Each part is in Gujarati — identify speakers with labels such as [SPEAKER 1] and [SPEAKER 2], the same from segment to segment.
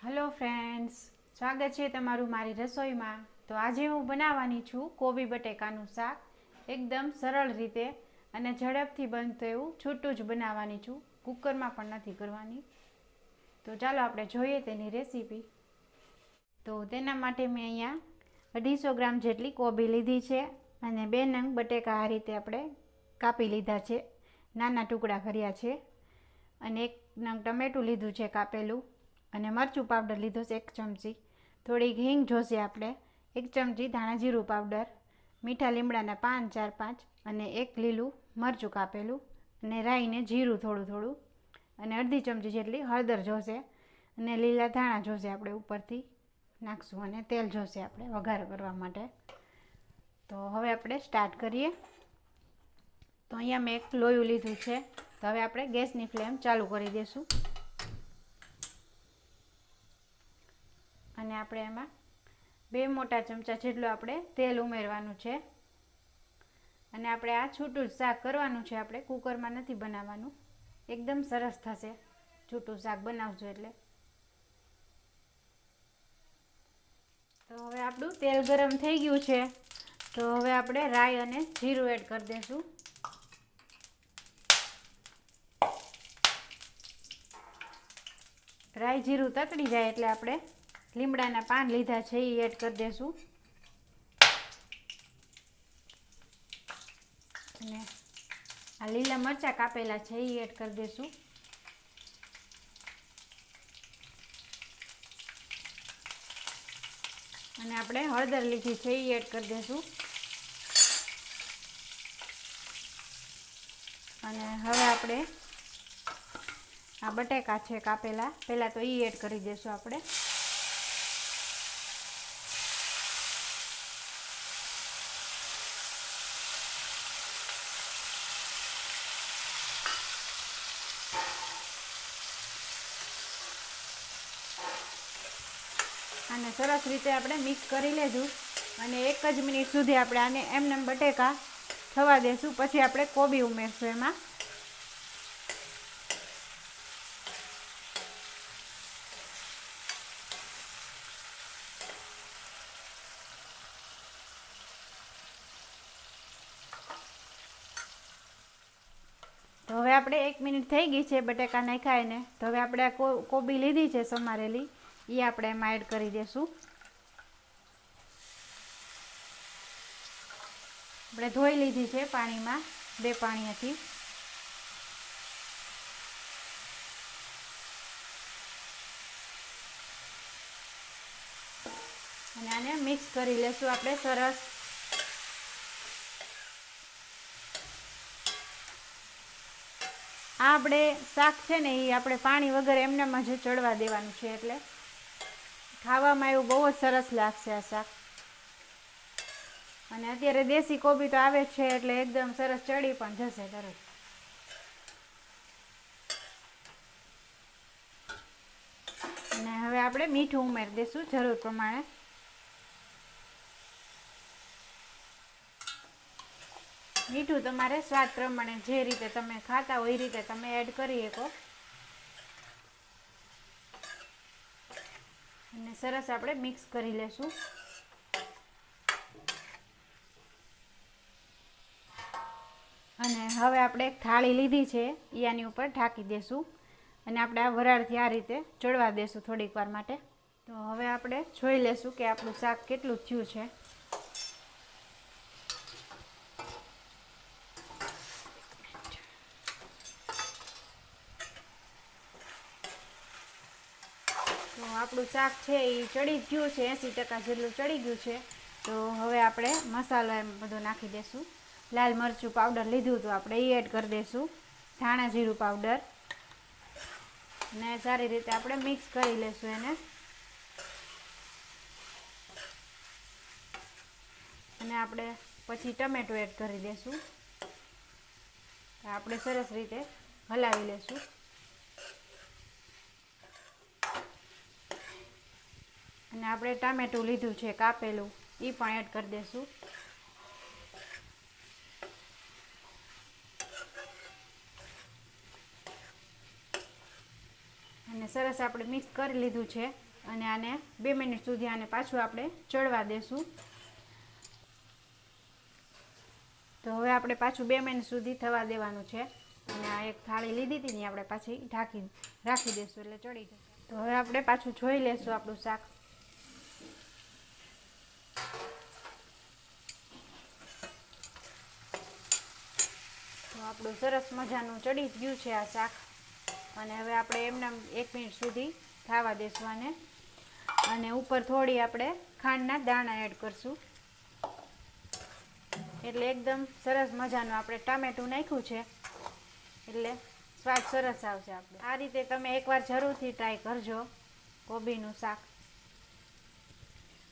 [SPEAKER 1] હેલો ફ્રેન્ડ્સ, સ્વાગત છે તમારું મારી રસોઈમાં। તો આજે હું બનાવવાની છું કોબી બટેકાનું શાક। એકદમ સરળ રીતે અને ઝડપથી બનતું એવું છૂટું જ બનાવવાની છું, કુકરમાં પણ નથી કરવાની। તો ચાલો આપણે જોઈએ તેની રેસીપી। તો તેના માટે મેં અહીંયા 250 ગ્રામ જેટલી કોબી લીધી છે અને 2 નંગ બટેકા આ રીતે આપણે કાપી લીધા છે, નાના ટુકડા કર્યા છે, અને 1 નંગ ટમેટું લીધું છે કાપેલું, અને મરચું પાવડર લીધો છે 1 ચમચી, થોડીક હિંગ જોશે આપણે, 1 ચમચી ધાણા જીરું પાવડર, મીઠા લીમડાના પાન 4-5, અને 1 લીલું મરચું કાપેલું, અને રાઈને જીરું થોડું, અને અડધી ચમચી જેટલી હળદર જોશે, અને લીલા ધાણા જોશે આપણે ઉપરથી નાખશું, અને તેલ જોશે આપણે વઘાર કરવા માટે। તો હવે આપણે સ્ટાર્ટ કરીએ। તો અહીંયા મેં 1 લોયું લીધું છે, તો હવે આપણે ગેસની ફ્લેમ ચાલુ કરી દઈશું, અને આપણે એમાં 2 મોટા ચમચા જેટલું આપણે તેલ ઉમેરવાનું છે, અને આપણે આ છૂટું જ શાક કરવાનું છે, આપણે કુકરમાં નથી બનાવવાનું, એકદમ સરસ થશે છૂટું શાક બનાવજો એટલે। તો હવે આપણું તેલ ગરમ થઈ ગયું છે, તો હવે આપણે રાઈ અને જીરું એડ કરી દઈશું। રાઈ જીરું તતડી જાય એટલે આપણે લીમડાના પાન લીધા છે એ એડ કરી દઈશું, અને આ લીલા મરચાં કાપેલા છે એ એડ કરી દઈશું, અને આપણે હળદર લીધી છે એ એડ કરી દઈશું, અને હવે આપણે આ બટેકા છે કાપેલા, પહેલાં તો એ એડ કરી દઈશું આપણે, અને સરસ રીતે આપણે મિક્સ કરી લેશું, અને 1 જ મિનિટ સુધી આપણે આને એમને બટેકા થવા દેશું, પછી આપણે કોબી ઉમેરશું એમાં। તો હવે આપણે 1 મિનિટ થઈ ગઈ છે બટેકા નાખ્યા એને, તો હવે આપણે આ કોબી લીધી છે સમારેલી એ આપણે એમાં એડ કરી દઈશું। આપણે ધોઈ લીધી છે પાણીમાં, 2 પાણીથી, અને આને મિક્સ કરી લેશું આપણે સરસ। આ આપણે શાક છે ને એ આપણે પાણી વગર એમનેમાં જ ચડવા દેવાનું છે, એટલે ખાવામાં એવું બહુ જ સરસ લાગશે આ શાક, અને અત્યારે દેશી કોબી તો આવે છે એટલે એકદમ સરસ ચડી પણ જશે તરત। અને હવે આપણે મીઠું ઉમેરી દઈશું જરૂર પ્રમાણે, મીઠું તમારે સ્વાદ પ્રમાણે જે રીતે તમે ખાતા હોય એ રીતે તમે એડ કરી શકો, અને સરસ આપણે મિક્સ કરી લેશું। અને હવે આપણે એક થાળી લીધી છે એ આની ઉપર ઢાંકી દેશું, અને આપણે આ વરાળથી આ રીતે ચડવા દેશું થોડીક વાર માટે। તો હવે આપણે જોઈ લેશું કે આપણું શાક કેટલું થયું છે। તો આપણું શાક છે એ ચડી ગયું છે, 80% જેટલું ચડી ગયું છે। તો હવે આપણે મસાલો એમ બધો નાખી દઈશું। લાલ મરચું પાવડર લીધું તો આપણે એ એડ કરી દઈશું, ધાણા જીરું પાવડર, ને સારી રીતે આપણે મિક્સ કરી લેશું એને, અને આપણે પછી ટમેટું એડ કરી દઈશું, આપણે સરસ રીતે હલાવી લેશું, અને આપણે ટામેટું લીધું છે કાપેલું એ પણ એડ કરી દઈશું, અને સરસ આપણે મિક્સ કરી લીધું છે। અને આને 2 મિનિટ સુધી આને પાછું આપણે ચડવા દેશું. તો હવે આપણે પાછું 2 મિનિટ સુધી થવા દેવાનું છે. અને આ એક થાળી લીધી હતી ને આપણે પાછી રાખી દઈશું એટલે ચડી જશે. તો હવે આપણે પાછું જોઈ લેશું આપણું શાક. તો આપણું સરસ મજાનું ચડી ગયું છે આ શાક. અને હવે આપણે એમને 1 મિનિટ સુધી થવા દેશું આને. અને ઉપર થોડી આપણે ખાંડના દાણા એડ કરશું એટલે એકદમ સરસ મજાનું આપણે ટામેટું નાખ્યું છે એટલે સ્વાદ સરસ આવશે. આપણે આ રીતે તમે એકવાર જરૂરથી ટ્રાય કરજો કોબીનું શાક.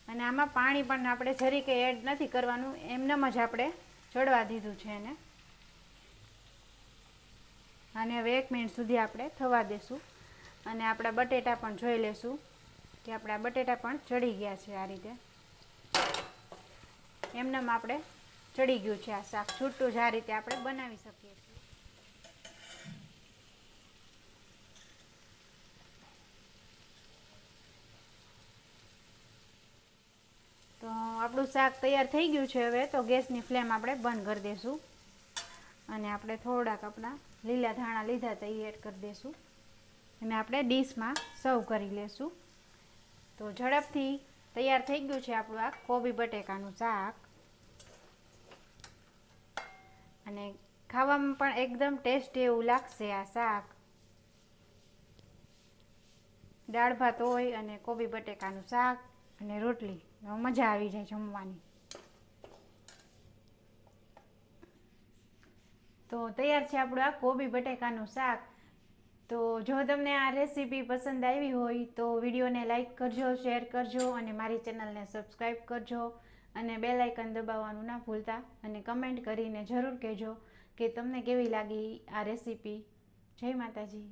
[SPEAKER 1] અને આમાં પાણી પણ આપણે જરી કંઈ એડ નથી કરવાનું, એમનેમ જ આપણે ચડવા દીધું છે એને. અને હવે 1 મિનિટ સુધી આપણે થવા દેશું. અને આપણા બટેટા પણ જોઈ લેશું કે આપણા બટેટા પણ ચડી ગયા છે. આ રીતે એમનેમ આપણે ચડી ગયું છે આ શાક. છૂટું જ આ રીતે આપણે બનાવી શકીએ છીએ. તો આપણું શાક તૈયાર થઈ ગયું છે. હવે તો ગેસની ફ્લેમ આપણે બંધ કરી દઈશું. અને આપણે થોડાક આપણા લીલા ધાણા લીધા તો એ એડ કરી દઈશું. અને આપણે ડીશમાં સર્વ કરી લેશું. તો ઝડપથી તૈયાર થઈ ગયું છે આપણું આ કોબી બટેકાનું શાક. અને ખાવામાં પણ એકદમ ટેસ્ટી એવું લાગશે આ શાક. દાળ ભાત હોય અને કોબી બટેકાનું શાક અને રોટલી, મજા આવી જાય જમવાની. તો તૈયાર છે આપણું આ કોબી બટેકાનું શાક. તો જો તમને આ રેસીપી પસંદ આવી હોય તો વિડીયોને લાઈક કરજો, શેર કરજો અને મારી ચેનલને સબસ્ક્રાઈબ કરજો. અને બેલ આઇકન દબાવવાનું ના ભૂલતા. અને કમેન્ટ કરીને જરૂર કહેજો કે તમને કેવી લાગી આ રેસીપી. જય માતાજી.